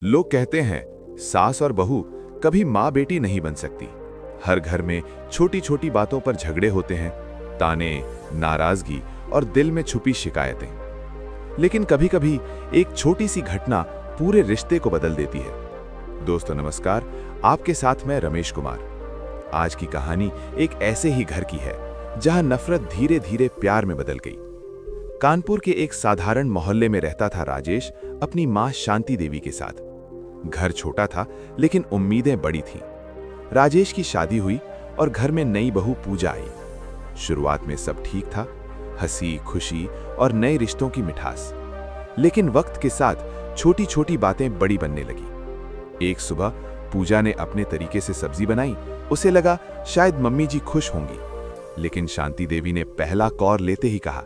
लोग कहते हैं सास और बहू कभी माँ बेटी नहीं बन सकती। हर घर में छोटी छोटी बातों पर झगड़े होते हैं, ताने, नाराजगी और दिल में छुपी शिकायतें। लेकिन कभी कभी एक छोटी सी घटना पूरे रिश्ते को बदल देती है। दोस्तों नमस्कार, आपके साथ मैं रमेश कुमार। आज की कहानी एक ऐसे ही घर की है जहां नफरत धीरे धीरे प्यार में बदल गई। कानपुर के एक साधारण मोहल्ले में रहता था राजेश अपनी मां शांति देवी के साथ। घर छोटा था लेकिन उम्मीदें बड़ी थीं। राजेश की शादी हुई और घर में नई बहू पूजा आई। शुरुआत में सब ठीक था, हंसी खुशी और नए रिश्तों की मिठास। लेकिन वक्त के साथ छोटी छोटी बातें बड़ी बनने लगी। एक सुबह पूजा ने अपने तरीके से सब्जी बनाई। उसे लगा शायद मम्मी जी खुश होंगी, लेकिन शांति देवी ने पहला कौर लेते ही कहा,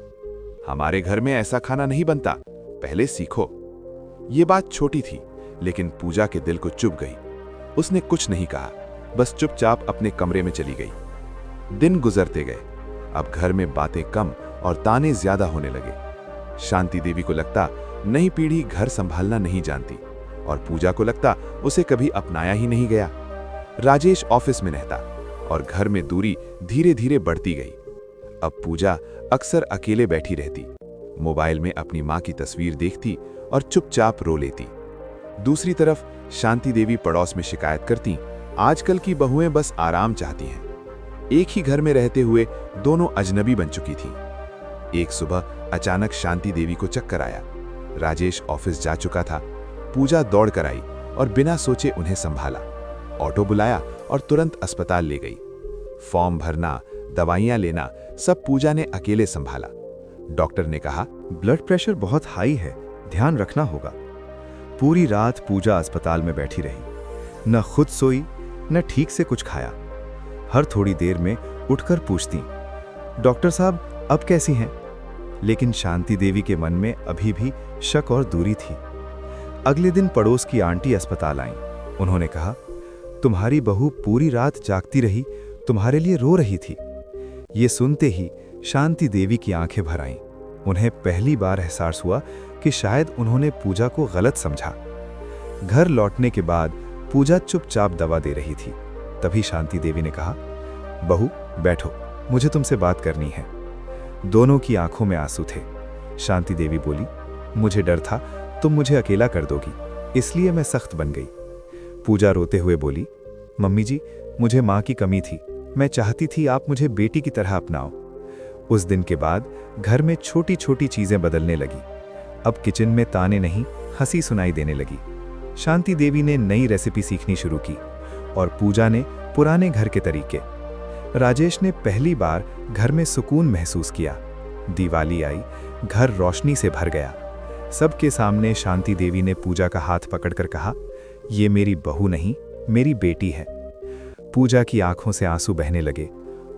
हमारे घर में ऐसा खाना नहीं बनता, पहले सीखो। ये बात छोटी थी लेकिन पूजा के दिल को चुभ गई। उसने कुछ नहीं कहा, बस चुपचाप अपने कमरे में चली गई। दिन गुजरते गए। अब घर में बातें कम और ताने ज्यादा होने लगे। शांति देवी को लगता नई पीढ़ी घर संभालना नहीं जानती और पूजा को लगता उसे कभी अपनाया ही नहीं गया। राजेश ऑफिस में रहता और घर में दूरी धीरे धीरे बढ़ती गई। अब पूजा अक्सर अकेले बैठी रहती, मोबाइल में अपनी मां की तस्वीर देखती और चुपचाप रो लेती। दूसरी तरफ शांति देवी पड़ोस में शिकायत करती, आजकल की बहुएं बस आराम चाहती हैं। एक ही घर में रहते हुए दोनों अजनबी बन चुकी थी। एक सुबह अचानक शांति देवी को चक्कर आया। राजेश ऑफिस जा चुका था। पूजा दौड़ कर आई और बिना सोचे उन्हें संभाला। ऑटो बुलाया और तुरंत अस्पताल ले गई। फॉर्म भरना, दवाइयां लेना सब पूजा ने अकेले संभाला। डॉक्टर ने कहा, ब्लड प्रेशर बहुत हाई है, ध्यान रखना होगा। पूरी रात पूजा अस्पताल में बैठी रही, न खुद सोई न ठीक से कुछ खाया। हर थोड़ी देर में उठकर पूछती, डॉक्टर साहब अब कैसी हैं? लेकिन शांति देवी के मन में अभी भी शक और दूरी थी। अगले दिन पड़ोस की आंटी अस्पताल आईं। उन्होंने कहा, तुम्हारी बहू पूरी रात जागती रही, तुम्हारे लिए रो रही थी। ये सुनते ही शांति देवी की आंखें भर आईं। उन्हें पहली बार एहसास हुआ कि शायद उन्होंने पूजा को गलत समझा। घर लौटने के बाद पूजा चुपचाप दवा दे रही थी। तभी शांति देवी ने कहा, बहू बैठो, मुझे तुमसे बात करनी है। दोनों की आंखों में आंसू थे। शांति देवी बोली, मुझे डर था तुम मुझे अकेला कर दोगी, इसलिए मैं सख्त बन गई। पूजा रोते हुए बोली, मम्मी जी मुझे माँ की कमी थी, मैं चाहती थी आप मुझे बेटी की तरह अपनाओ। उस दिन के बाद घर में छोटी छोटी चीजें बदलने लगी। अब किचन में ताने नहीं, हंसी सुनाई देने लगी। शांति देवी ने नई रेसिपी सीखनी शुरू की और पूजा ने पुराने घर के तरीके। राजेश ने पहली बार घर में सुकून महसूस किया। दिवाली आई, घर रोशनी से भर गया। सबके सामने शांति देवी ने पूजा का हाथ पकड़कर कहा, ये मेरी बहू नहीं, मेरी बेटी है। पूजा की आंखों से आंसू बहने लगे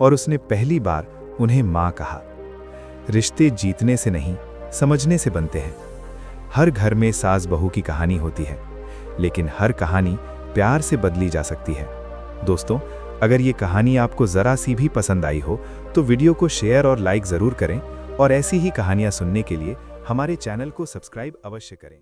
और उसने पहली बार उन्हें मां कहा। रिश्ते जीतने से नहीं, समझने से बनते हैं। हर घर में सास बहू की कहानी होती है, लेकिन हर कहानी प्यार से बदली जा सकती है। दोस्तों, अगर ये कहानी आपको जरा सी भी पसंद आई हो तो वीडियो को शेयर और लाइक जरूर करें और ऐसी ही कहानियां सुनने के लिए हमारे चैनल को सब्सक्राइब अवश्य करें।